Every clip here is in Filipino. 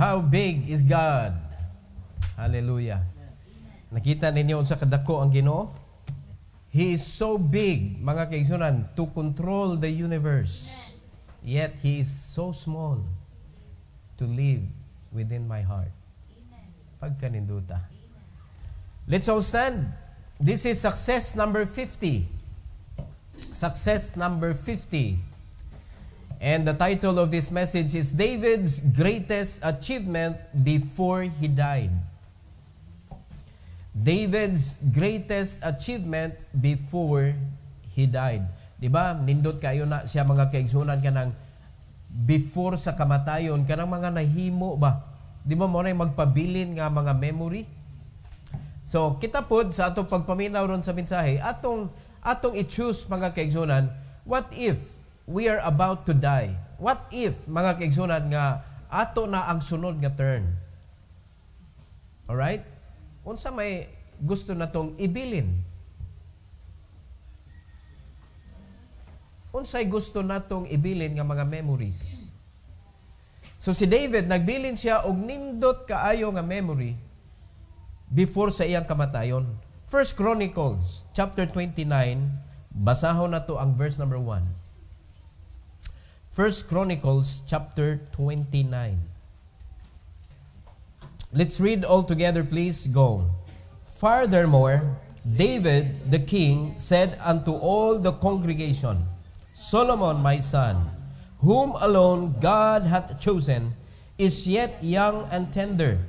How big is God? Hallelujah. Nakita ninyo unsa kadako ang Ginoo? He is so big, mga kaigsunan, to control the universe. Yet He is so small to live within my heart. Pagkaninduta. Let's all stand. This is success number 50. Success number 50. And the title of this message is David's Greatest Achievement Before He Died. David's greatest achievement before he died. Diba? Nindot kayo na siya mga kaigsunan kanang before sa kamatayon, kanang mga nahimo ba? Di ba mo na magpabilin nga mga memory? So, kita pod sa atong pagpaminaw ron sa mensahe, atong i-choose mga kaigsunan, what if we are about to die? What if, mga kaigsunan, nga ato na ang sunod nga turn? Alright? Unsa may gusto natong ibilin? Unsay gusto natong ibilin nga mga memories? So si David, nagbilin siya og nindot kaayo nga memory before sa iyang kamatayon. 1 Chronicles chapter 29, basahon na to ang verse number 1. 1 Chronicles chapter 29. Let's read all together, please. Go. Furthermore, David the king said unto all the congregation, Solomon my son, whom alone God hath chosen, is yet young and tender,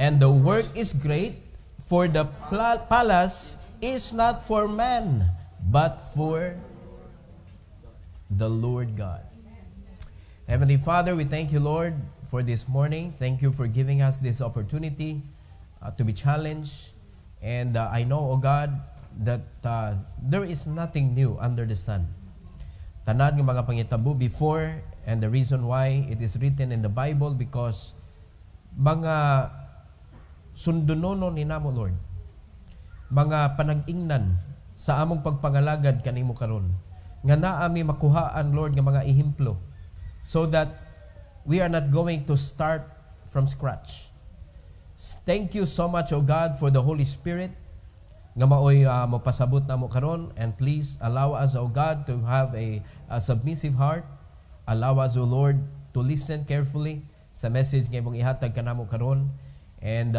and the work is great, for the palace is not for man, but for the Lord God. Heavenly Father, we thank you, Lord, for this morning. Thank you for giving us this opportunity to be challenged. And I know, O God, that there is nothing new under the sun. Tanan ng mga pangitabo before, and the reason why it is written in the Bible, because mga sundunono ni namo, Lord, mga panag-ingnan sa among pagpangalagad kanimo karon, nga naami makuhaan, Lord, nga mga ihimplo, so that we are not going to start from scratch. Thank you so much, O God, for the Holy Spirit nga maoy mapasabot na mo karon, and please allow us, O God, to have a submissive heart. Allow us, O Lord, to listen carefully sa message nga imong ihatag kanamo karon, and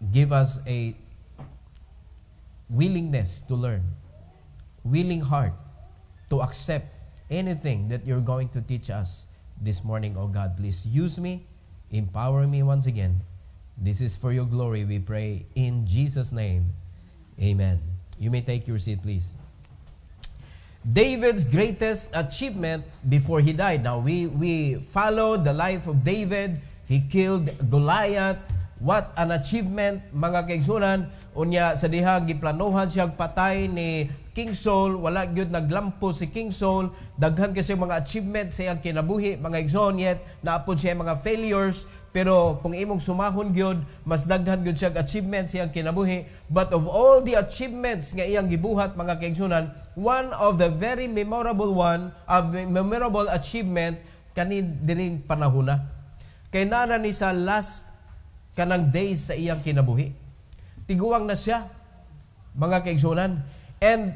give us a willingness to learn, willing heart to accept anything that you're going to teach us this morning, O God. Please use me, empower me once again. This is for your glory, we pray in Jesus' name. Amen. You may take your seat, please. David's greatest achievement before he died. Now, we followed the life of David. He killed Goliath. What an achievement, mga kaigsunan. Unya sa diha giplanuhan siya patay ni King Saul. Wala gyud naglampo si King Saul. Daghan kasi mga achievements sa iyang kinabuhi, mga igsoon, yet naapod siya mga failures. Pero kung imong sumahon gyud, mas daghan gyud siya achievements sa iyang kinabuhi. But of all the achievements nga iyang gibuhat, mga kaigsunan, one of the very memorable achievement kani diring panahona. Kay nana ni sa last kanang days sa iyang kinabuhi. Tiguang na siya, mga kaigsunan. And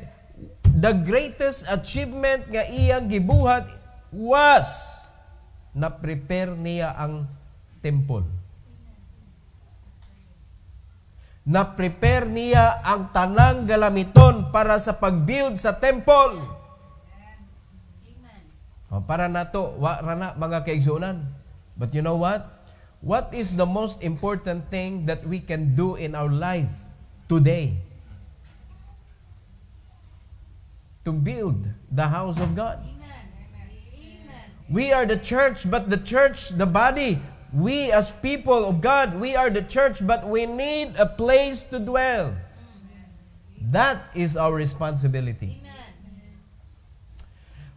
the greatest achievement nga iyang gibuhat was na-prepare niya ang temple. Na-prepare niya ang tanang galamiton para sa pag-build sa temple. O, para nato, rana mga kaigsunan. But you know what? What is the most important thing that we can do in our life today? To build the house of God. Amen. We are the church, but the church, the body, we as people of God, we are the church, but we need a place to dwell. That is our responsibility.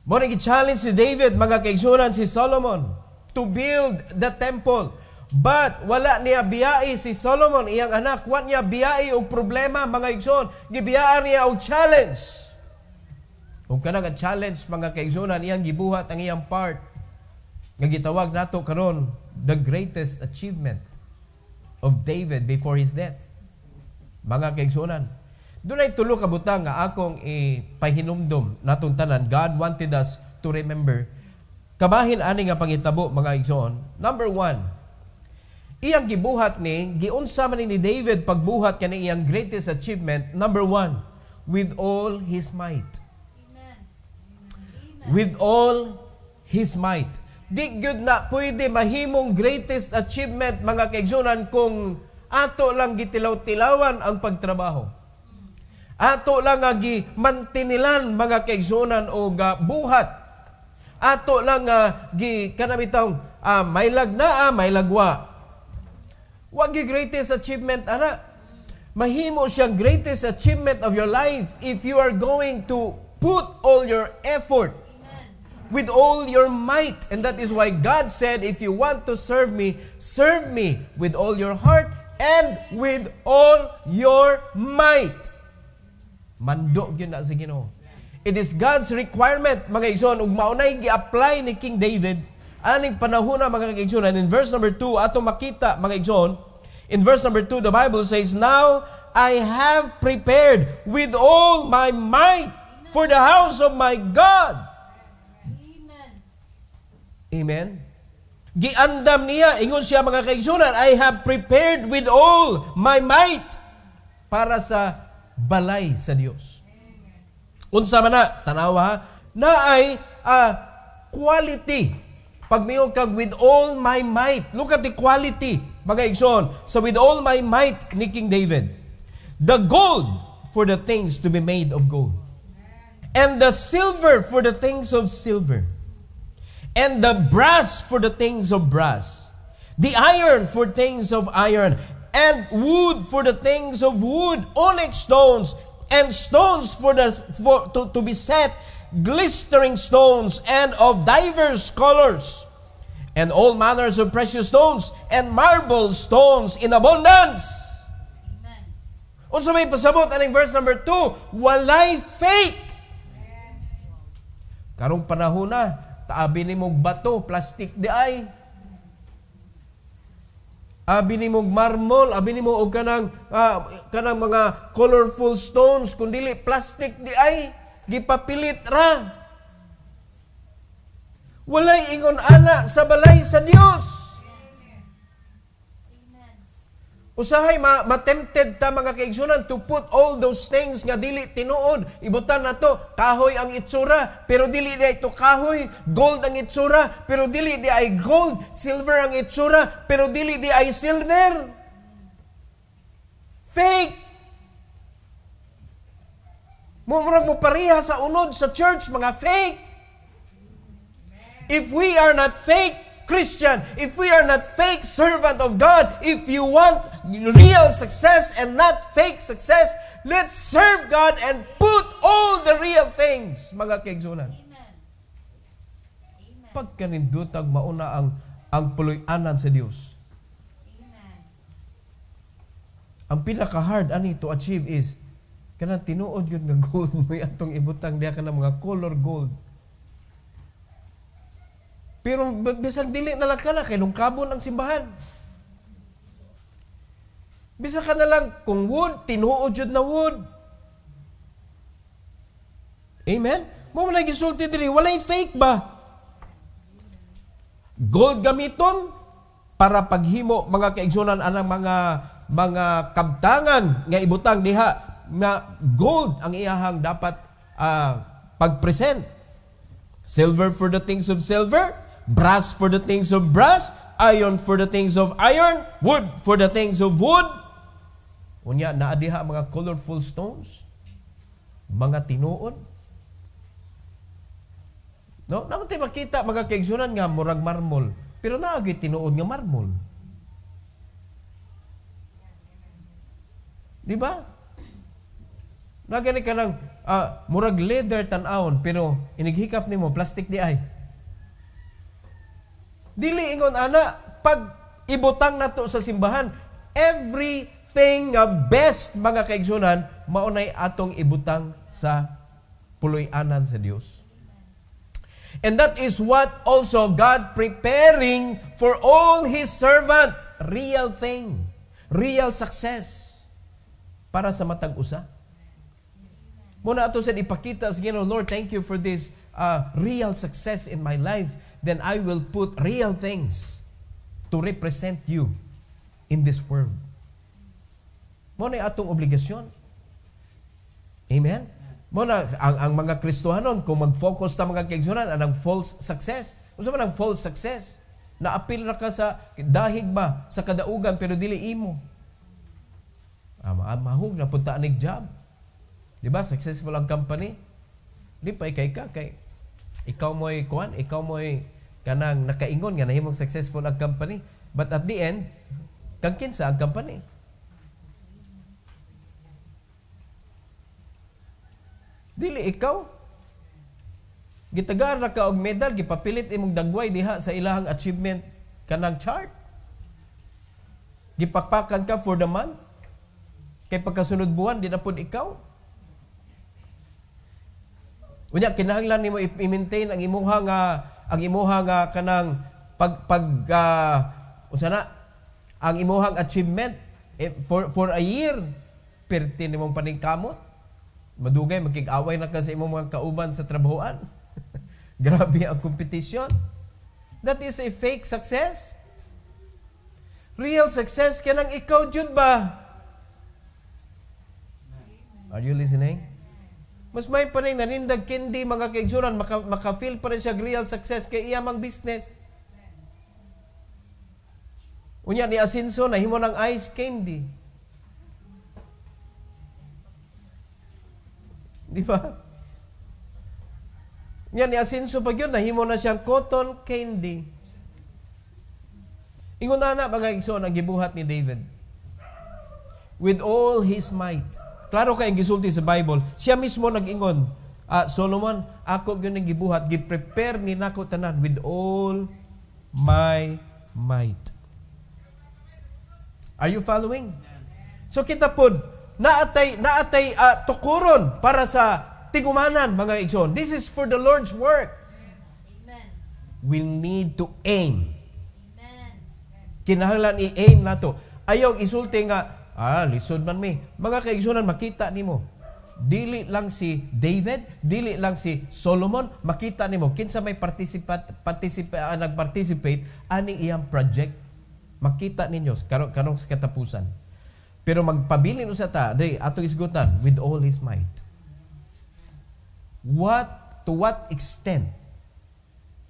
Muna gi-challenge si David, mga kaigsunan, si Solomon, to build the temple. But wala niya biyai si Solomon, iyang anak. Wa niya biyai og problema, mga igsoon. Gibiyaan niya og challenge. Ug kanang challenge, mga kaigsunan, iyang gibuhat ang iyang part nga gitawag nato karon the greatest achievement of David before his death. Mga kaigsunan, doon ay tulo ka butang nga akong ipahinumdom natong tanan. God wanted us to remember. Kabahin ani nga pangitabo, mga igsoon. Number 1, iyang gibuhat ni, giunsa man ni David pagbuhat kani iyang greatest achievement. Number 1, with all his might. Amen. With all his might. Di gyud na pwede mahimong greatest achievement, mga kaigsunan, kung ato lang gitilaw-tilawan ang pagtrabaho. Ato lang nga gimantinilan, mga kaigsunan, o buhat. Ato lang nga kanabitaw may lagna, may lagwa. Wag gi greatest achievement ana. Mahimo siyang greatest achievement of your life if you are going to put all your effort with all your might. And that is why God said, if you want to serve me with all your heart and with all your might. Mando yun na sa Ginoo. It is God's requirement, mga igsoon, ug maunay gi-apply ni King David aning panahon na, mga igsoon. And in verse number 2, ato makita, mga igsoon, in verse number 2, the Bible says, "Now I have prepared with all my might for the house of my God." Amen. Giandam niya, ingon siya, mga kaigsunan, I have prepared with all my might para sa balay sa Dios. Unsa man na, tanawa, na ay quality. Pag mayong kag with all my might, look at the quality, mga igsoon. So with all my might ni King David, the gold for the things to be made of gold, and the silver for the things of silver, and the brass for the things of brass, the iron for things of iron, and wood for the things of wood, onyx stones, and stones to be set, glistering stones, and of divers colors, and all manners of precious stones, and marble stones in abundance. Amen. Unsa may pasabot aning verse number 2, walay fake. Karong panahon na, taabi ni mong bato, plastic di ay. Abi ni mong marmol, abi ni mo og kanang mga colorful stones, kundili plastic di ay, gipapilit ra. Walay ingon ana sa balay sa Dios. Usahay ma-tempted ta, mga kaigsunan, to put all those things nga dili tinuod. Ibutan na to, kahoy ang itsura, pero dili di ay to kahoy. Gold ang itsura, pero dili di ay gold. Silver ang itsura, pero dili di ay silver. Fake. Mumurag mo pariha sa unod sa church, mga fake. If we are not fake Christian, if we are not fake servant of God, if you want real success and not fake success, let's serve God and put all the real things, mga kaigsunan. Pagkanindutag mauna ang puloy-anan sa Dios. Ang pinaka-hard ani to achieve is kanang tinuod yun nga gold mo atong ibutang diya ka ng mga color gold. Pero bisag dili na lang ka na, kay lungkabon ang simbahan. Bisa ka na lang, kung wood, tinuod yun na wood. Amen? Mo man gisulti diri, walay fake ba? Gold gamiton para paghimo, mga kaigsunan, anang mga kabtangan nga ibutang diha, nga gold ang iyahang dapat pag-present. Silver for the things of silver, brass for the things of brass, iron for the things of iron, wood for the things of wood. Unya, naadiha mga colorful stones, mga tinuod. No? Naman tayo makita, mga kaigsunan nga, murag marmol, pero naagi tinuod nga marmol. Di ba? Nagani ka ng murag leather tan-aon, pero inighikap nimo plastic di ay. Dili ingon ana, pag ibutang nato sa simbahan, everything nga best, mga kaigsunan, maunay atong ibutang sa puloy-anan sa Dios. And that is what also God preparing for all His servant. Real thing. Real success. Para sa matag usa. Muna ato sa ipakita sa Ginoo, Lord, thank you for this real success in my life. Then I will put real things to represent you in this world. Muna atong obligasyon. Amen? Muna, ang mga Kristohanon, kung mag-focus na mga kaigsunan, anang false success. Kung man ang false success, naapil na ka sa dahig ba, sa kadaugan, pero dili imo. Mahug na punta anig job. Diba? Successful ang company. Di pa kay ikaw mo'y kuan, ikaw mo'y kanang nakaingon nga nahimong successful ang company. But at the end, kang kinsa ang company. Dili ikaw. Gitagaan na ka og medal, gipapilit imong dagway diha sa ilahang achievement kanang chart. Gipakpakan ka for the month. Kay pagkasunod buwan, di na pod ikaw. Unya, kinahanglan nimo i-maintain ang imuha nga kanang ang imuhang achievement for a year. Perti nimong paningkamot. Madugay, magkig-away na ka sa imong mga kauban sa trabahoan. Grabe ang kompetisyon. That is a fake success. Real success, kanang ikaw, Jud ba? Are you listening? Mas may pa rin nanindag kindi mga kaigsunan, maka-feel pa rin siya real success kay iyamang business. Unya ni Asinso, nahimo ng ice candy. Di ba? Yan, ni Asinso pag yun, nahimo na siyang cotton candy. Ingon na mga igsoon ang gibuhat ni David. With all his might. Klaro kayong gisulti sa Bible, siya mismo nag-ingon, Solomon, ako yun ang gibuhat, giprepare ni nako tanan with all my might. Are you following? So kita pod, naatay tukuron para sa tigumanan, mga igsoon. This is for the Lord's work. Amen. We need to aim. Amen. Kinahanglan i-aim nato. Ayaw isulti nga, lisod man mi. Mga kaigsunan, makita nimo. Dili lang si David, dili lang si Solomon, makita nimo kinsa may nag-participate ani iyang project. Makita ninyo karong sa katapusan. Pero magpabilin usa ta, ato isgutan with all his might. To what extent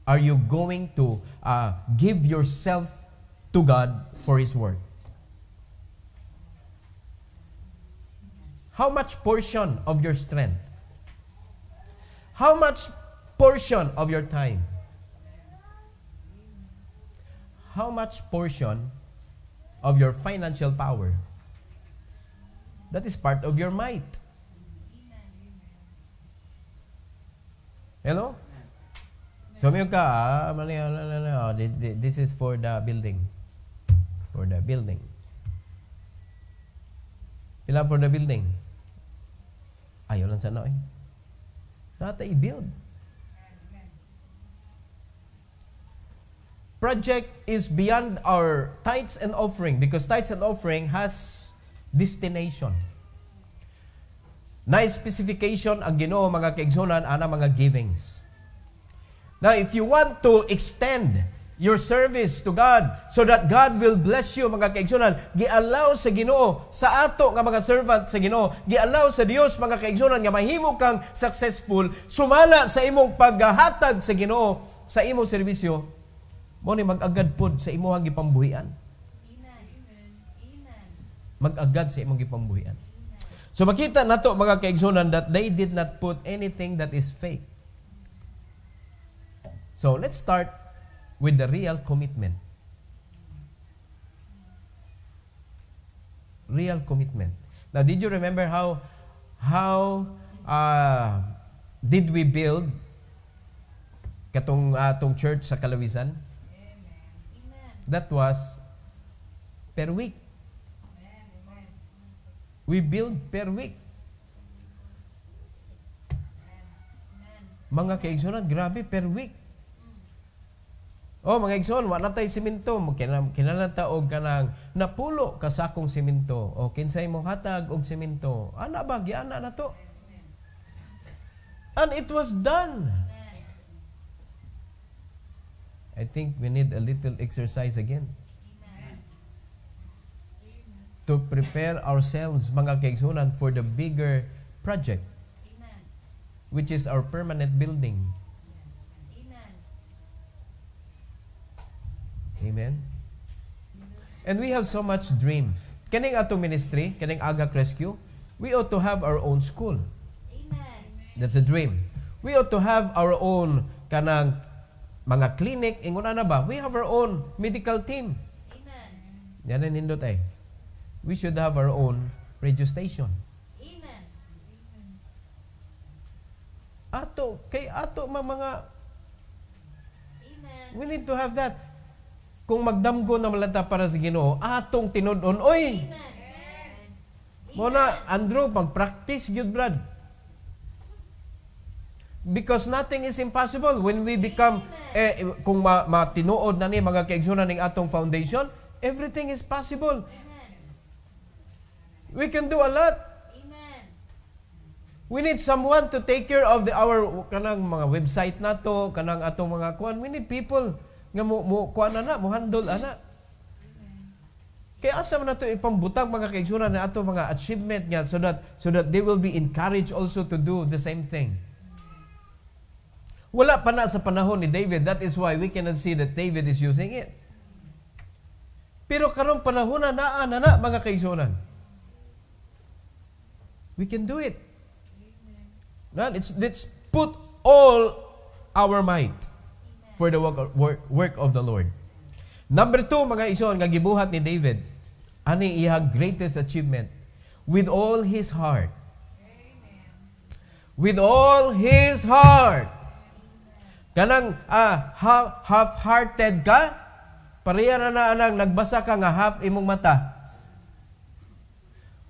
are you going to give yourself to God for His work? How much portion of your strength? How much portion of your time? How much portion of your financial power? That is part of your might. Hello? So may ka, this is for the building. For the building. Pila for the building? Ayaw lang sana eh. Nata i-build. Project is beyond our tithes and offering because tithes and offering has destination. Na specification ang Ginoo mga kaigsunan ana mga givings. Now if you want to extend your service to God so that God will bless you mga kaigsunan, gi-allow sa Ginoo sa ato nga mga servant sa Ginoo, gi-allow sa Dios mga kaigsunan nga mahimo kang successful sumala sa imong paghatag sa Ginoo sa imong serbisyo mo ni mag-agad pod sa imong gipambuhian. Amen. Amen. Mag-agad sa imong gipambuhian. So makita nato mga kaigsunan that they did not put anything that is fake. So let's start with the real commitment. Real commitment. Now, did you remember how did we build katong atong church sa Kalawisan? Amen. That was per week. We build per week. Amen. Mga kaigsunan, grabe per week. Oh, mga igsoon, wa na tay simento, kinahanglan ta og kanang napulo ka sakong simento. O kinsay mo hatag og simento. Ana ba giana na to? And it was done. I think we need a little exercise again. To prepare ourselves, mga kaigsunan, for the bigger project, which is our permanent building. Amen. And we have so much dream. Kaning atong ministry, kaning Agak Rescue, we ought to have our own school. That's a dream. We ought to have our own kanang mga clinic. Ingon na ba? We have our own medical team. Yan ang nindot eh. We should have our own radio station. Amen. Ato, kay ato mga Amen. we need to have that. Kung magdamgo na malanta para sa Ginoo, atong tinudon, oy! Amen. Mo na, Andrew, pag-practice yun, Brad. Because nothing is impossible when we become, kung matinuod na ni mga kaigsunan ng atong foundation, everything is possible. We can do a lot. Amen. We need someone to take care of our kanang mga website nato, kanang atong mga kuan. We need people nga mo kuan na mo handle ana. Kaya asa man nato ipambutang mga kaigsunan na ato mga achievement nga so that they will be encouraged also to do the same thing. Wala pa na sa panahon ni David. That is why we cannot see that David is using it. Pero karong panahon na mga kaigsunan. We can do it. Let's put all our might for the work of the Lord. Number 2, mga igsoon, nga gibuhat ni David, ani iyang greatest achievement, with all his heart. With all his heart. Kanang half-hearted ka, pareha na anang nagbasa ka nga half imong mata.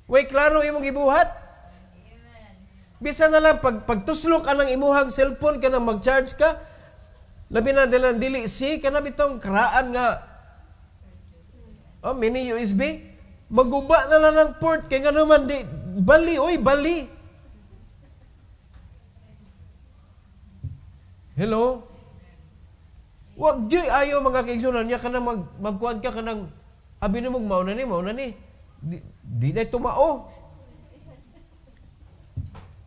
Way klaro imong gibuhat. Bisa na lang pagtuslok ka ng imuhang cellphone ka nang mag-charge ka, labi na dilang dili ka na bitong karaan nga mini USB, maguba na lang ng port kaya nga naman bali. Hello? Wag di ayo mga kaigsunan niya ka na magkuhan ka ng abi na mong mauna ni. Di na tumao.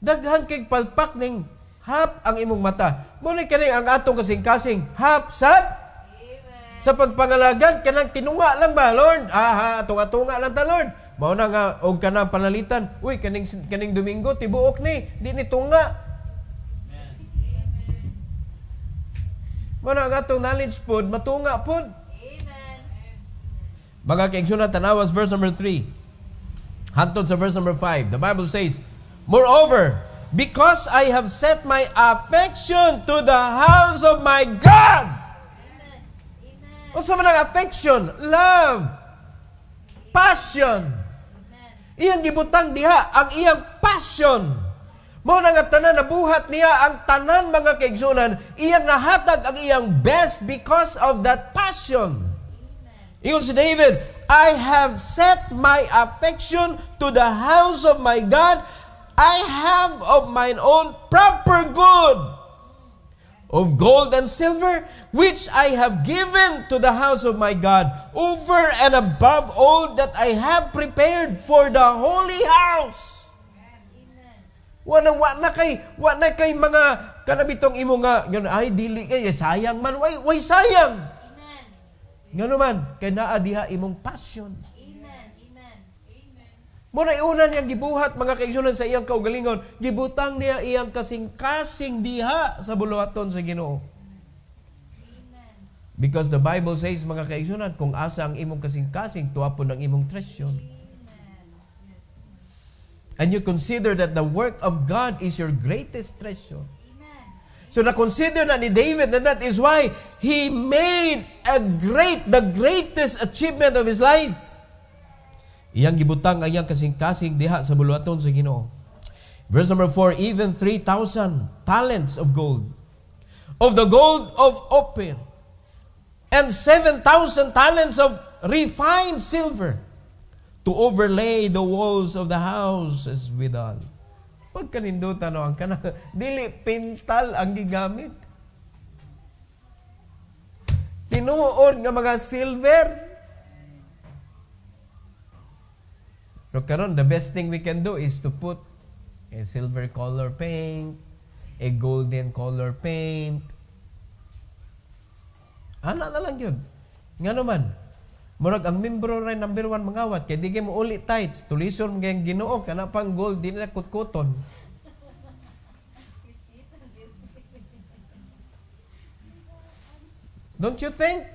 Daghan kay palpak ning hap ang imong mata. Muna kaning ang atong kasing-kasing hap sad sa pagpangalagan kanang tinunga lang ba, Lord? Tunga lang ta, Lord. Mao na nga og kanang panalitan. Uy, kaning Domingo tibuok ni, di ni tunga. Mao na ang atong knowledge pod matunga pod. Amen. Mga kaigsunan, tanawas verse number 3. Hantod sa verse number 5. The Bible says, moreover, because I have set my affection to the house of my God. Amen. Amen. Unsa man ang affection? Love. Passion. Amen. Iyang gibutang diha ang iyang passion. Mao na nga tanan nabuhat niya ang tanan mga kaigsunan, iyang nahatag ang iyang best because of that passion. Ingon si David, I have set my affection to the house of my God. I have of mine own proper good of gold and silver, which I have given to the house of my God, over and above all that I have prepared for the holy house. Wa na kay mga kanabitong imo nga ay dili kay sayang man, way sayang. Amen. Ngano man kay naa diha imong passion. Amen. Amen. Muna iuna niyang gibuhat mga kaigsunan sa iyang kaugalingon, gibutang niya iyang kasing-kasing diha sa buluhaton sa Ginoo. Amen. Because the Bible says mga kaigsunan, kung asa ang imong kasing-kasing, tuwapon ang imong tresyon. And you consider that the work of God is your greatest treasure. Amen. So na-consider na ni David, and that is why he made the greatest achievement of his life. Iyang gibutang ang iyang kasing-kasing diha sa buluhaton sa Ginoo. Verse number 4, even 3,000 talents of gold. Of the gold of Ophir. and 7,000 talents of refined silver to overlay the walls of the houses withal. Pagkanindutan no ang kana dili pintal ang gigamit. Tinuod nga mga silver. Pero karon the best thing we can do is to put a silver color paint, a golden color paint. Ana na lang yun. Nga naman, murag ang membro rin number 1 mangawat, kaya di kayo mo ulit tights, tulison mga yung Ginoo, kana pang gold, di na kutkuton. Don't you think?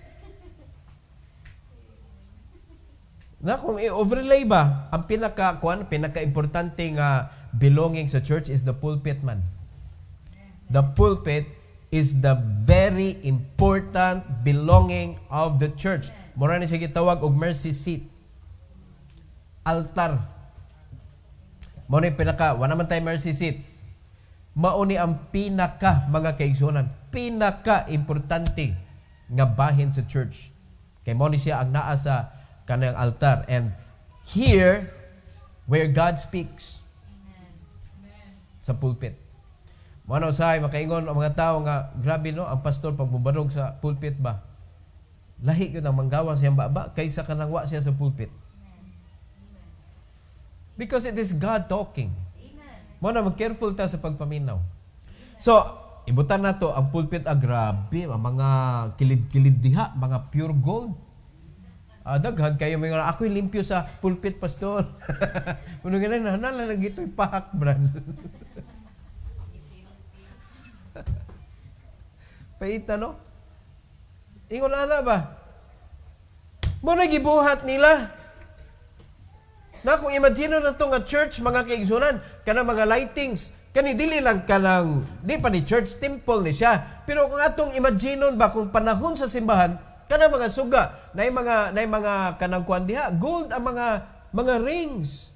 Na kung i-overlay ba, ang pinaka-importante nga belonging sa church is the pulpit man. The pulpit is the very important belonging of the church. Mura ni siya gitawag og mercy seat. Altar. Mao ni wala man tay mercy seat. Mao ni ang pinaka mga kaigsunan, pinaka-importante nga bahin sa church. Kay mao ni siya ang naa sa kanang altar, and here where God speaks. Amen. Sa pulpit. Mano say makaingon ang mga tao nga grabe no ang pastor pagbubarog sa pulpit ba. Lahi gyud ang manggawa siyang baba kaysa kanang wa siya sa pulpit. Because it is God talking. Mo na mag-careful ta sa pagpaminaw. So, ibutan nato ang pulpit grabe, ang mga kilid-kilid diha, mga pure gold. Daghan kayo may ako'y limpyo sa pulpit, pastor. Kuno ganun na lang gito'y pahak brand. Paita no? Ingon ana ba? Mo na gibuhat nila. Na kung imagine na to nga church mga kaigsunan, kana mga lightings, kani dili lang kanang di pa ni church temple ni siya. Pero kung atong imagine ba kung panahon sa simbahan, kana mga suga, nay mga kanang kuan diha, gold ang mga rings.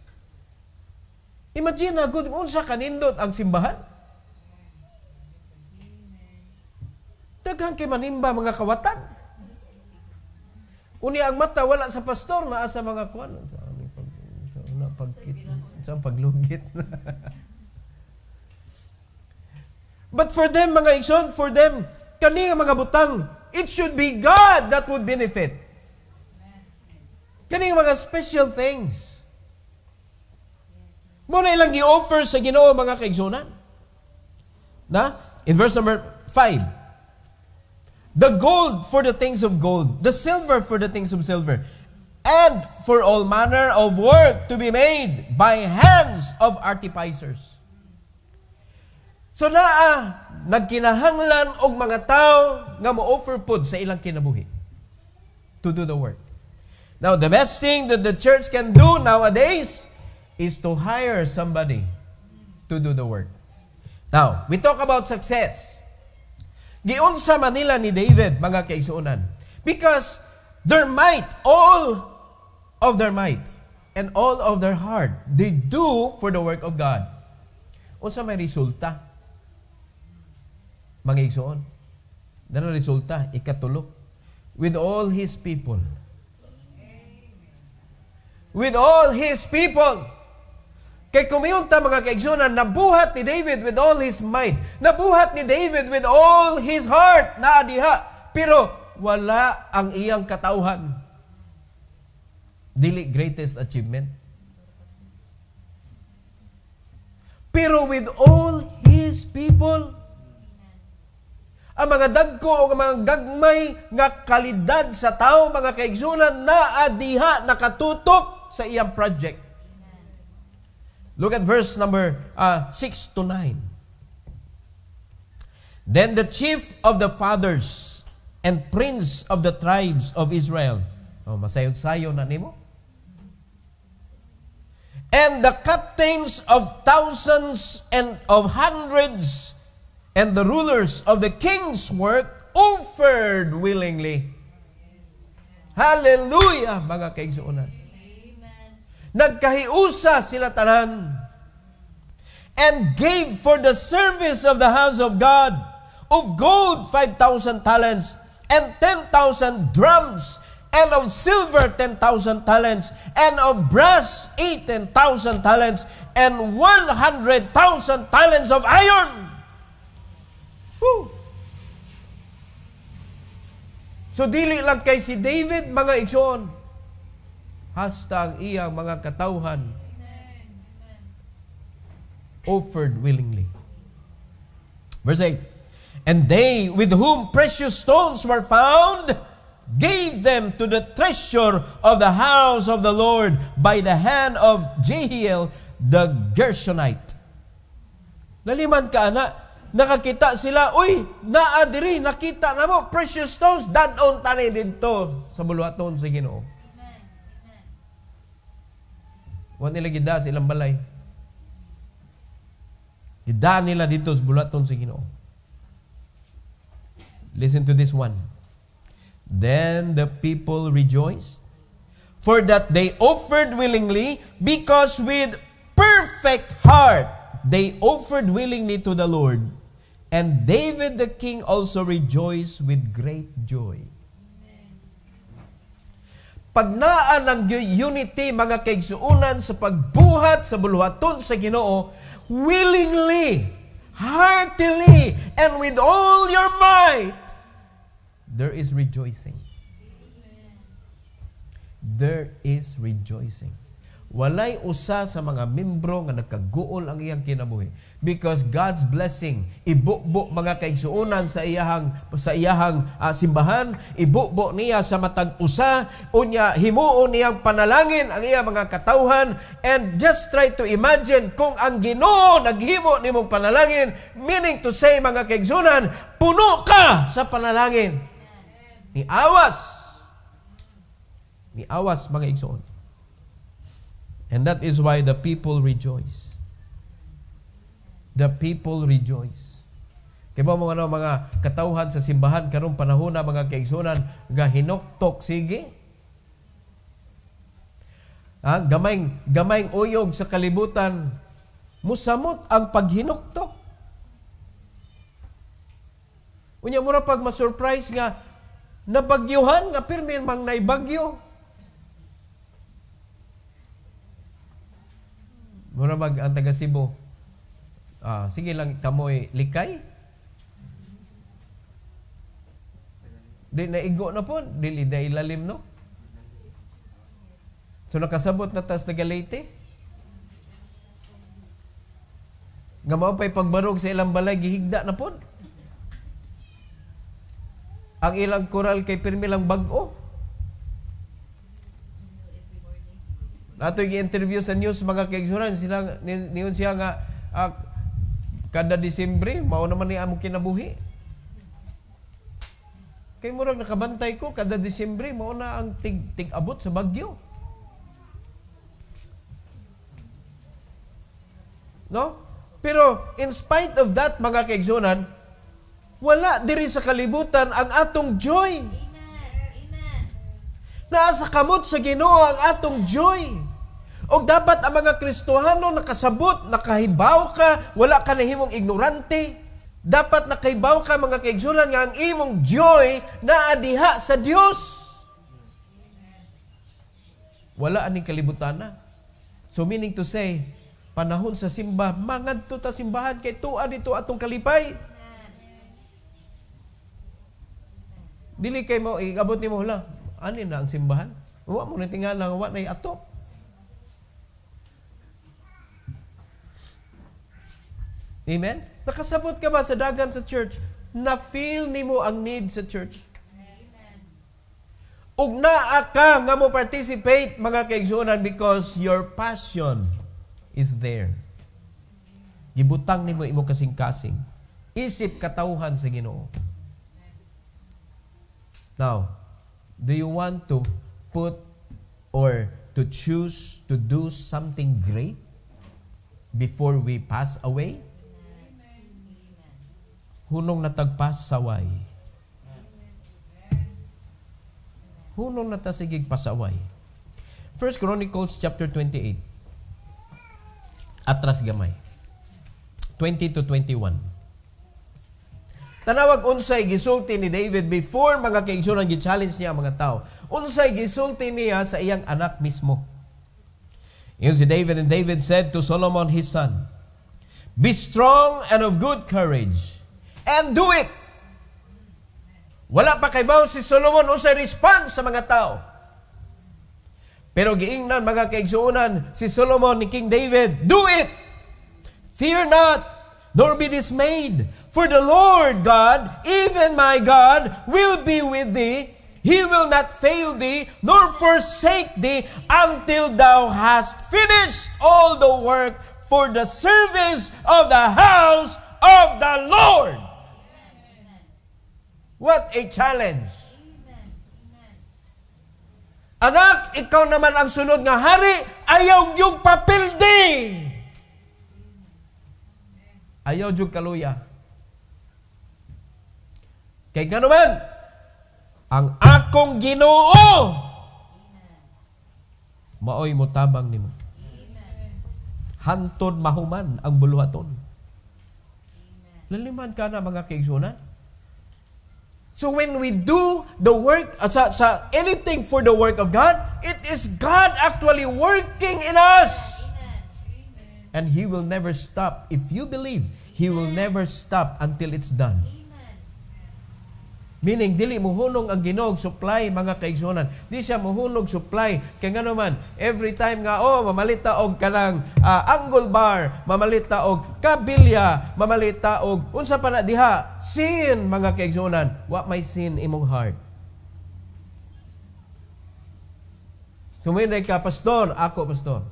Imagine na good unsa kanindot ang simbahan. Daghan kay manimba mga kawatan. Uni ang mata wala sa pastor naa sa mga kuan. Sa paglugit. But for them, mga igsoon, for them, kani mga butang, it should be God that would benefit. Kani mga special things. Muna ilang gi-offer sa Ginoo mga kaigsunan. Na? In verse number 5, the gold for the things of gold, the silver for the things of silver, and for all manner of work to be made by hands of artificers. So nagkinahanglan og mga tao nga mo-offer pud sa ilang kinabuhi to do the work. Now, the best thing that the church can do nowadays is to hire somebody to do the work. Now, we talk about success. Giunsa Manila ni David, mga kaigsuonan, because their might, all of their might, and all of their heart, they do for the work of God. Unsa may resulta? Mga igsoon. Dano resulta? Ikatulo. With all His people. With all His people. Kay kumiyunta mga kaigsunan, nabuhat ni David with all his might. Nabuhat ni David with all his heart na adiha. Pero wala ang iyang katauhan. Dili greatest achievement. Pero with all his people, ang mga dagko o mga gagmay nga kalidad sa tao, mga kaigsunan, na adiha, nakatutok sa iyang project. Look at verse number 6 to 9. Then the chief of the fathers and prince of the tribes of Israel, masayon-sayon na nimo, and the captains of thousands and of hundreds and the rulers of the king's work offered willingly. Hallelujah, mga kaigsuonan. Nagkahiusa sila tanan and gave for the service of the house of God of gold 5,000 talents and 10,000 drums, and of silver 10,000 talents, and of brass 18,000 talents, and 100,000 talents of iron. Woo! So dili lang kay si David mga igsoon, hasta ang iyang mga katawhan offered willingly. Verse 8, and they with whom precious stones were found gave them to the treasure of the house of the Lord by the hand of Jehiel the Gershonite. Naliman ka na, nakakita sila, uy, naa diri, nakita na mo, precious stones, dadon tani dito sa buluhaton sa Ginoo. Huwag nila gida sa ilang balay. Gida nila dito sa buluhaton sa Ginoo. Listen to this one. Then the people rejoiced, for that they offered willingly, because with perfect heart they offered willingly to the Lord. And David the king also rejoiced with great joy. Pagnaan ng unity, mga kaigsuunan, sa pagbuhat sa buluhaton sa Ginoo, willingly, heartily, and with all your might, there is rejoicing. There is rejoicing. Walay usa sa mga membro nga nagkaguol ang iyang kinabuhi, because God's blessing ibukbo mga kaigsuonan sa iyahang simbahan, ibukbo niya sa matag usa, unya himuon niyang panalangin ang iyang mga katawhan. And just try to imagine kung ang Ginoo naghimo nimong panalangin, meaning to say mga kaigsuonan, puno ka sa panalangin. Ni awas mga igsoon. And that is why the people rejoice. The people rejoice. Kaya mga katawhan sa simbahan karong panahon na mga kaigsunan nga hinoktok sige. Gamayng uyog sa kalibutan, musamot ang paghinoktok. Unya mura pag ma-surprise nga nabagyuhan nga pirmi mang naibagyo. Mura ang taga Cebu, sige lang kamoy likay. Di naigo na po, dili da ilalim no. So nakasabot na tas taga Leyte. Nga mao pa'y pagbarog sa ilang balay, gihigda na po. Ang ilang koral kay pirmi lang bag-o. Ato i-interview sa news mga kaigsunan, niyon siya nga kada Disyembre mao naman ni among kinabuhi. Kay murag nakabantay ko kada Disyembre mao na ang tig-abot sa bagyo. No? Pero in spite of that mga kaigsunan, wala diri sa kalibutan ang atong joy. Amen. Naa sa kamot sa Ginoo ang atong joy. O dapat ang mga Kristohano nakasabot, nakahibaw ka, wala ka nahimong ignorante. Dapat nakahibaw ka mga kaigsunan nga ang imong joy na adiha sa Dios. Wala aning kalibutan na. So meaning to say, panahon sa simba, mangadto ta simbahan kay tuwa dito atong kalipay. Dili kay mo igabot nimo la. Ani na ang simbahan? Wa mo na tingala nga wa nay atop. Amen? Nakasabot ka ba sa dagan sa church? Na-feel nimo ang need sa church? Amen. Ug naa ka nga mo participate mga kaigsuonan because your passion is there. Gibutang nimo imo kasing-kasing. Isip katawhan sa Ginoo. Now, do you want to put or to choose to do something great before we pass away? Hunong natagpas saway. Hunong natasigig pasaway. 1 Chronicles chapter 28. Atras gamay. 20 to 21. Tanawag unsay gisulti ni David before mga kaigsunan gi-challenge niya ang mga tao. Unsay gisulti niya sa iyang anak mismo. Yun si David, and David said to Solomon his son, "Be strong and of good courage, and do it." Wala pa kay bawo si Solomon unsay response sa mga tao. Pero giingnan mga kaigsunan si Solomon ni King David, "Do it! Fear not, nor be dismayed, for the Lord God, even my God, will be with thee. He will not fail thee, nor forsake thee, until thou hast finished all the work for the service of the house of the Lord." What a challenge! Anak, ikaw naman ang sunod nga hari, ayaw yung papildi. Ayaw yung kaluya. Kaya nga naman, ang akong Ginoo, maoy mo tabang nimo. Hantod mahuman ang buluhaton. Laliman ka na mga kaigsunan. So when we do the work, sa anything for the work of God, it is God actually working in us. And He will never stop. If you believe, He will never stop until it's done. Meaning, dili muhunong ang Ginoo supply mga kaigsunan. Di siya muhunong supply. Kaya nga naman, every time nga, mamalita og kanang angle bar, mamalita og kabilya, mamalita og unsa pa na diha, sin mga kaigsunan. What may sin imong heart? Suminay ka, pastor, ako pastor.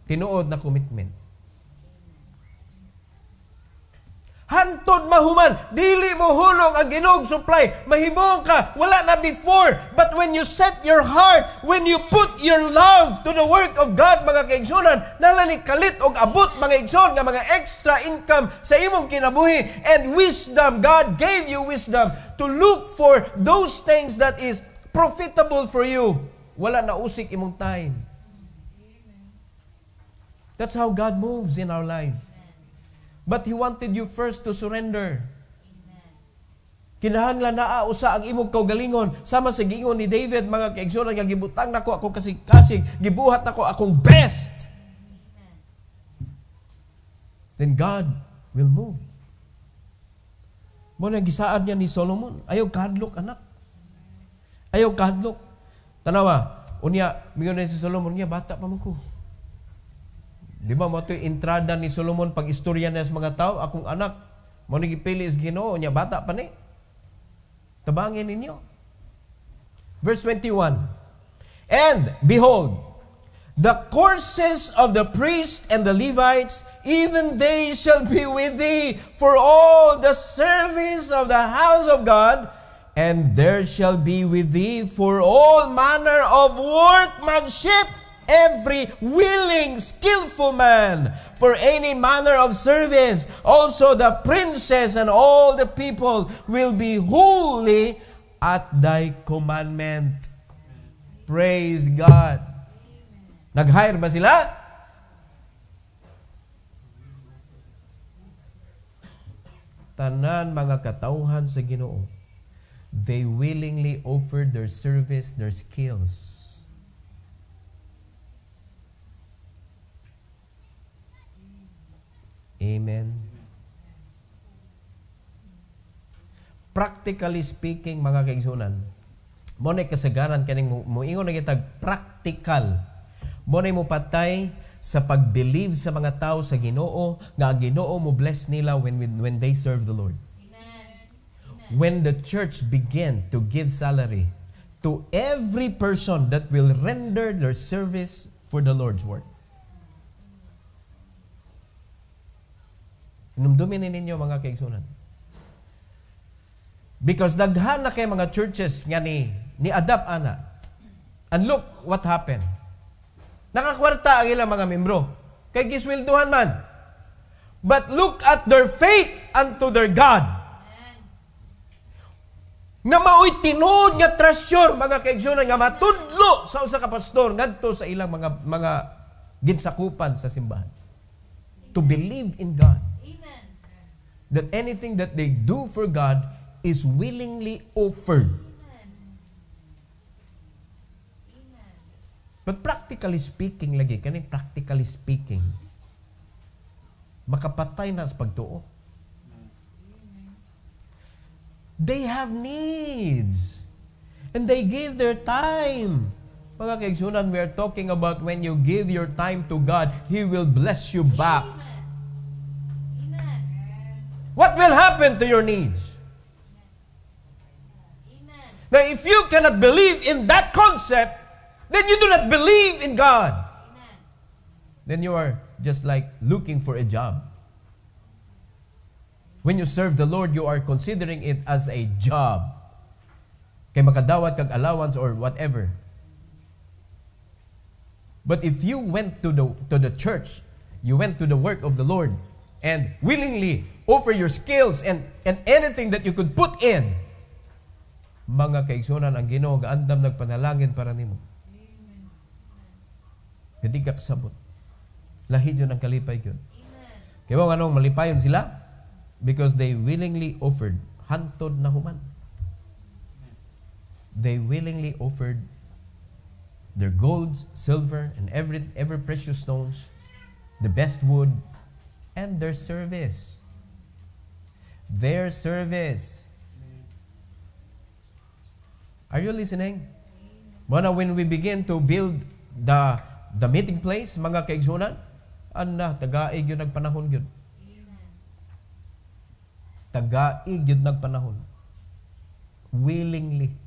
Tinuod na commitment. Hantod mahuman, dili mo hulong ang Ginoo supply. Mahimong ka, wala na before. But when you set your heart, when you put your love to the work of God, mga kaigsunan, nalani kalit og abot mga igsoon nga mga extra income sa imong kinabuhi. And wisdom, God gave you wisdom to look for those things that is profitable for you. Wala na usik imong time. That's how God moves in our life. But He wanted you first to surrender. Kinahanglan na usa ang imong kaugalingon sama sa giingon ni David, mga kaigsunan, nga gibutang nako ako kasing gibuhat nako akong best. Then God will move. Mo na gisaad niya ni Solomon, ayaw kahadlok anak. Ayaw kahadlok. Tanawa, unya mingon na si Solomon niya, bata pa man ko. Di ba mo ito yung entrada ni Solomon pag istorya niya sa mga tao, akong anak, mo nagipili is Ginoo, niya bata pa ni. Tabangin ninyo. Verse 21. And behold, the courses of the priests and the Levites, even they shall be with thee for all the service of the house of God, and there shall be with thee for all manner of workmanship, every willing, skillful man, for any manner of service. Also the princes and all the people will be holy at thy commandment. Praise God. Nag-hire ba sila? Tanan mga katauhan sa Ginoo, they willingly offered their service, their skills. Amen. Practically speaking, mga kaigsunan, mo na kasagaran kaning moingon na kitag practical. Mo na mo patay sa pag-believe sa mga tao sa Ginoo, nga ang Ginoo mo bless nila when they serve the Lord. Amen. When the church begin to give salary to every person that will render their service for the Lord's work. Inumdumin ninyo mga kaigsunan. Because daghan na kay mga churches nga ni adapt ana. And look what happened. Nakakwarta ang ilang mga membro. Kay giswelduhan man. But look at their faith unto their God. Nga maoy tinuod nga treasure mga kaigsunan nga matudlo sa usa ka pastor ngadto sa ilang mga ginsakupan sa simbahan. To believe in God. That anything that they do for God is willingly offered. But practically speaking lagi, practically speaking, makapatay na sa pagtuo. They have needs. And they give their time. Mga kaigsunan, we are talking about when you give your time to God, He will bless you back. Amen. What will happen to your needs? Amen. Now, if you cannot believe in that concept, then you do not believe in God. Amen. Then you are just like looking for a job. When you serve the Lord, you are considering it as a job. Kay makadawat kag allowance or whatever. But if you went to the church, you went to the work of the Lord, and willingly offer your skills and anything that you could put in, mga kaigsunan, ang Ginoo gaandam nagpanalangin para nimo. Hindi ka kasabot. Lahid yun ang kalipay yun. Kaya mo anong malipayon sila? Because they willingly offered. Hantod na human. They willingly offered their golds, silver, and every precious stones, the best wood, and their service. Their service. Are you listening? Muna, when we begin to build the meeting place, mga kaigsunan, tagaig yun nagpanahon yun. Tagaig yun nagpanahon. Willingly.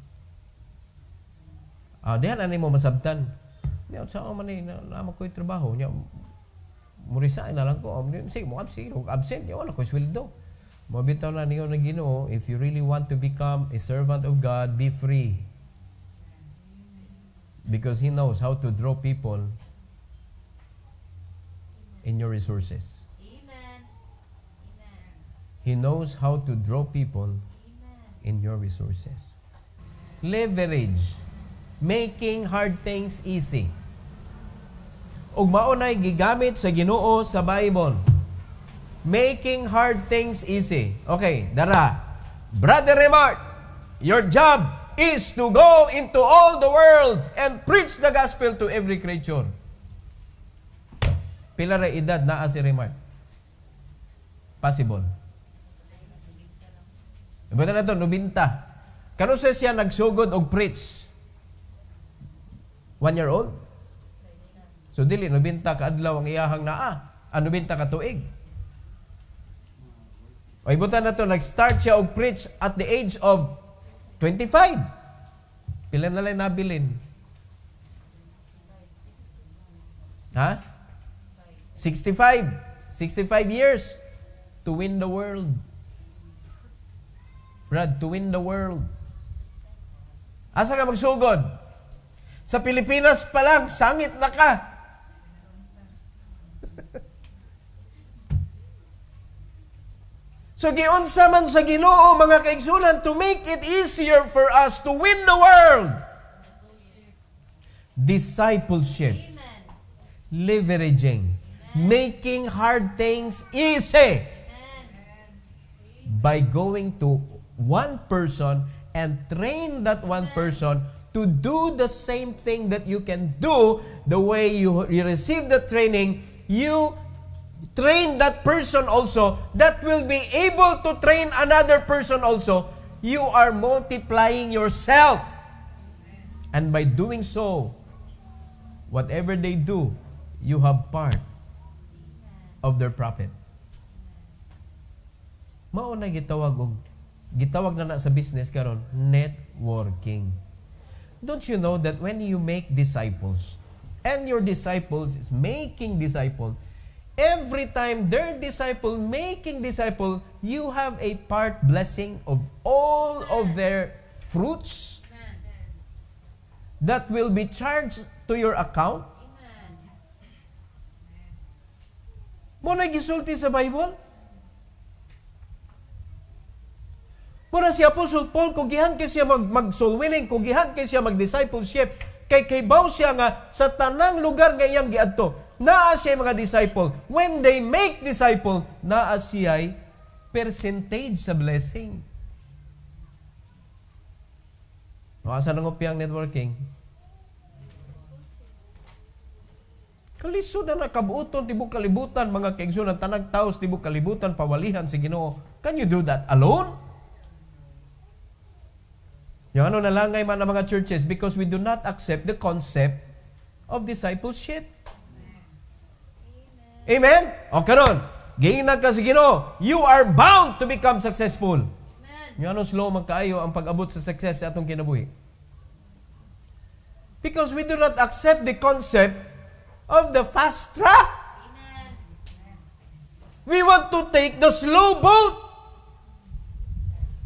Diyan ani mo masabtan. Niya sa man ni naman ko'y trabaho niya. Murisain na lang ko. Sige mo absent niya wala ko sweldo. Mabitaw na niyo na Ginoo, if you really want to become a servant of God, be free. Because He knows how to draw people in your resources. Amen. Amen. He knows how to draw people Amen. in your resources. Leverage. Making hard things easy. Ug mao nay gigamit sa Ginoo sa Bible. Making hard things easy. Okay, dara. Brother Remart, your job is to go into all the world and preach the gospel to every creature. Pila ra edad naa si Remart? Possible. Iba na ito, 90. Kano siya nagsugod og preach? 1 year old? So dili 90 ka adlaw ang iyahang naa. 90 ka tuig. O ibutan na to, nag-start siya og preach at the age of 25. Pila na lang nabilin? Ha? 65. 65 years to win the world. Brad, to win the world. Asa ka magsugod? Sa Pilipinas pa lang, sangit na ka. So, giunsa man sa Ginoo, mga kaigsunan, to make it easier for us to win the world. Discipleship. Amen. Leveraging. Making hard things easy. Amen. By going to one person and train that one person to do the same thing that you can do. The way you receive the training, you train that person also, that will be able to train another person also. You are multiplying yourself. And by doing so, whatever they do, you have part of their profit. Mao na gitawag na sa business karon, networking. Don't you know that when you make disciples, and your disciples is making disciple, every time their disciple making disciple, you have a part blessing of all of their fruits that will be charged to your account. Mo na gisulti sa Bible? Muna si Apostle Paul, kugihan kay siya mag-soul winning, kugihan kay siya mag-discipleship, kay baw siya nga sa tanang lugar nga iyang giadto, naa siya mga disciple. When they make disciple, naa siya percentage sa blessing. Asa nangopyang networking? Kalisod na nakabuoton tibok kalibutan, mga kaigsunan, tanang taos tibok kalibutan, pawalihan si Ginoo. Can you do that alone? Yung ano nalangay man ang mga churches because we do not accept the concept of discipleship. Amen? O karon, giingnan ka si Ginoo, you are bound to become successful. Yung ano slow magkaayo ang pag-abot sa success sa atong kinabuhi. Because we do not accept the concept of the fast track. Amen. We want to take the slow boat.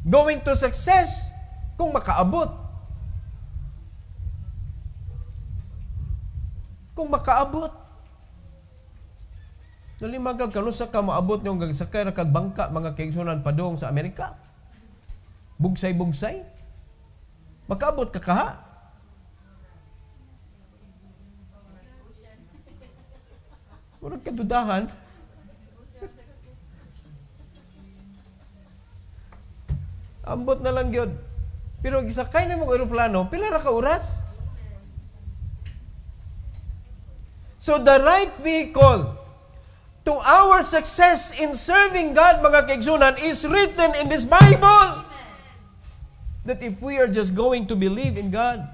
Going to success kung makaabot. Kung makaabot. Nalimagag kanusa ka maabot yung gagsakay na kagbangka mga kaigsunan padung sa Amerika. Bugsay-bugsay. Makaabot ka kaha. Walang kadudahan. Ambot na lang yun. Pero gisakay na mong aeroplano, pila ra ka oras? So the right vehicle to our success in serving God, mga kaigsunan, is written in this Bible. That if we are just going to believe in God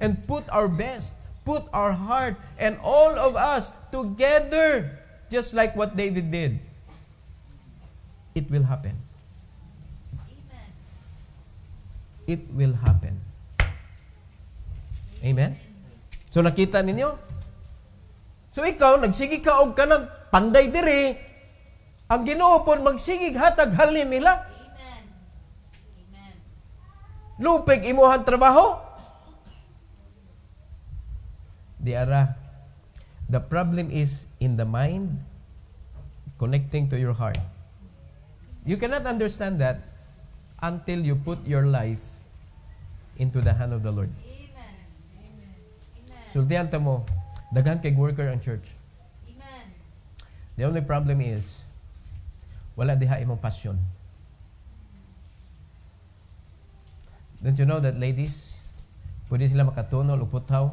and put our best, put our heart and all of us together, just like what David did, it will happen. Amen. It will happen. Amen? So nakita ninyo? So ikaw, nagsigi ka og kanang panday diri, ang Ginoo pod magsigig hatag halin nila. Amen. Amen. Lupig imuhang trabaho. Diara, the problem is in the mind connecting to your heart. You cannot understand that until you put your life into the hand of the Lord. Amen. Amen. Amen. Sultihan ta mo, daghan kay worker ang church. Amen. The only problem is, wala diha imong passion. Don't you know that ladies, pwede sila makatunol o puthaw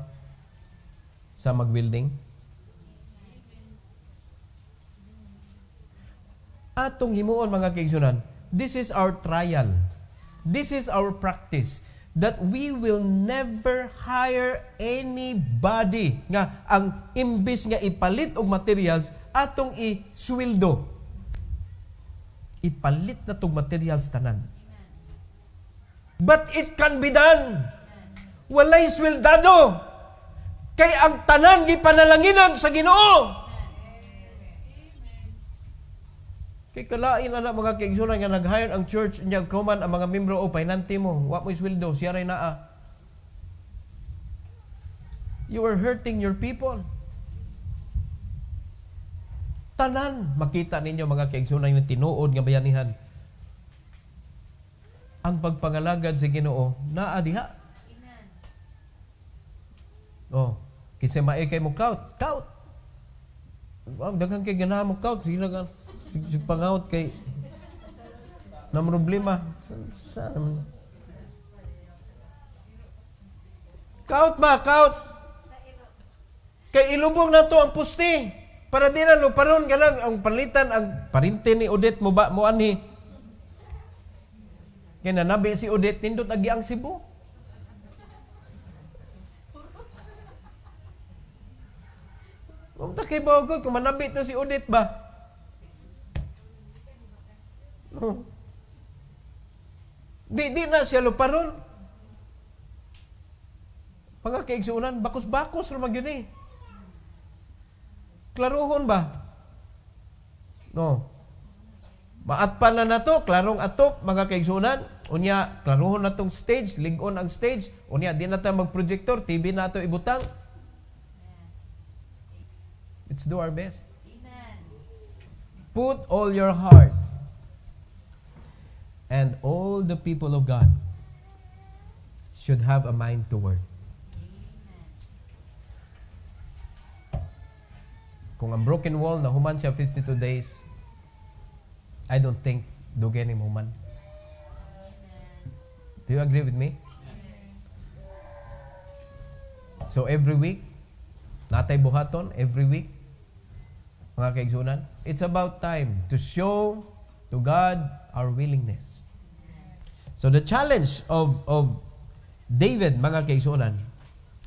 sa mag-building? Atong himuon mga kaigsunan, this is our trial. This is our practice. That we will never hire anybody nga ang imbis nga ipalit og materials atong isweldo. Ipalit na tong materials tanan. But it can be done. Walay sweldado. Kay ang tanan gipanalanginan sa Ginoo. Kay kalain na mga kaigsunan nga nag-hire ang church niya kuman ang mga membro o painanti mo. Wa mo sweldo, siya ray naa. You are hurting your people. Tanan, makita ninyo mga kaigsunan nga tinuod nga bayanihan. Ang pagpangalagad sa Ginoo naa diha. Amen. Oh, kinsa maay kay mo kaut. Daghang kay ganahan mo kaut, sila ka si pangaut kay na problema. Sa naman. Kaut. Kay ilubong na to ang pusti. Para di na luparon ganang ang palitan ang parinte ni Odette mo anhi. Kaya nanabi si Odette, nindot agi ang Cebu. Kung takay ba ako, kung manabi ito si Odette ba? No. Di na siya luparon. Pagkakaigsunan, bakos-bakos naman yun eh. Klaruhon ba? No. Maatpan na to, klarong atop, mga kaigsunan. Unya, klaruhon na tong stage, ligon ang stage. Unya, di na tayo mag-projector, TV na to ibutang. Let's do our best. Amen. Put all your heart. And all the people of God should have a mind to work. Kung ang broken wall na human siya 52 days, I don't think dugening human. Do you agree with me? So every week, natay buhaton, every week, mga kaigsunan, it's about time to show to God our willingness. So the challenge of David, mga kaigsunan,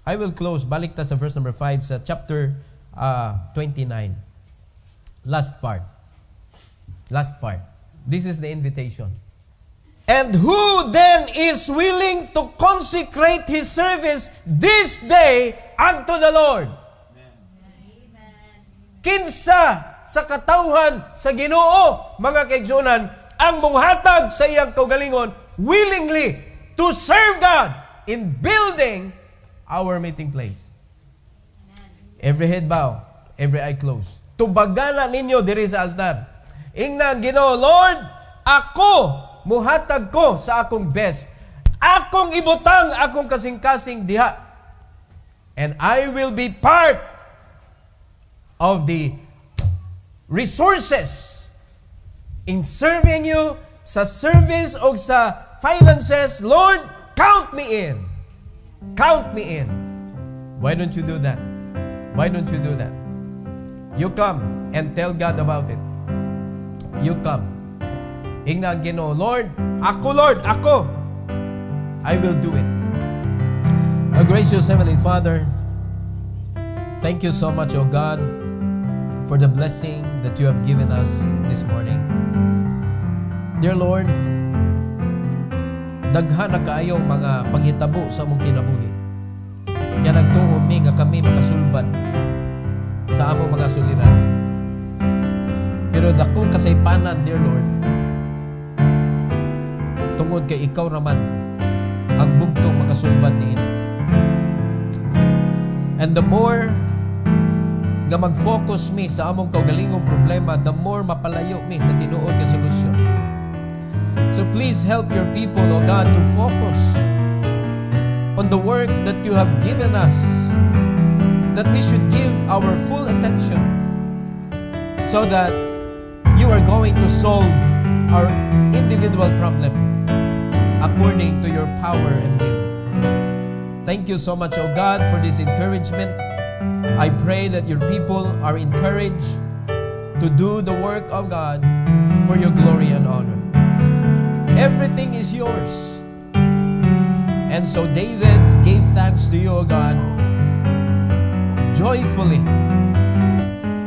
I will close, balik ta sa verse number 5 sa chapter 29. Last part. This is the invitation. And who then is willing to consecrate his service this day unto the Lord? Kinsa sa katawhan sa Ginoo, mga kaigsunan, ang munghatag sa iyang kaugalingon willingly to serve God in building our meeting place. Every head bow, every eye closed. Tubagana ninyo diri sa altar. Ingnan Ginoo, Lord, ako muhatag ko sa akong best. Akong ibutang akong kasing-kasing diha. And I will be part of the resources in serving you sa service o sa finances. Lord, count me in. Count me in. Why don't you do that? Why don't you do that? You come and tell God about it. You come. Ingnan Ginoo, Lord, ako. I will do it. Our gracious Heavenly Father, thank you so much, O God, for the blessing that you have given us this morning. Dear Lord, daghan na kaayo mga panghitabo sa among kinabuhi. Kaya nagtuo mi nga kami makasulbad sa among mga suliran. Pero dakong kasaypanan, dear Lord, tungod kay ikaw naman ang bugtong makasulbad niini. And the more nga mag-focus mi sa among kaugalingong problema, the more mapalayo mi sa tinuod nga solusyon. So please help your people, O God, to focus on the work that you have given us, that we should give our full attention so that you are going to solve our individual problem according to your power and will. Thank you so much, O God, for this encouragement. I pray that your people are encouraged to do the work of God for your glory and honor. Everything is yours. And so David gave thanks to you, O God, joyfully,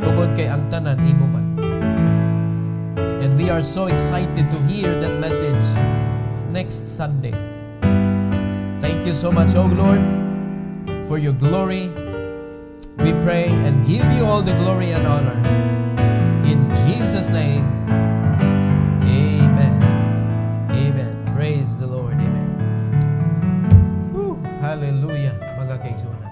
tungod kay ang tanan imo man. And we are so excited to hear that message next Sunday. Thank you so much, O Lord, for your glory. We pray and give you all the glory and honor. In Jesus' name, amen. Amen. Praise the Lord. Amen. Woo. Hallelujah, mga kaigsunan.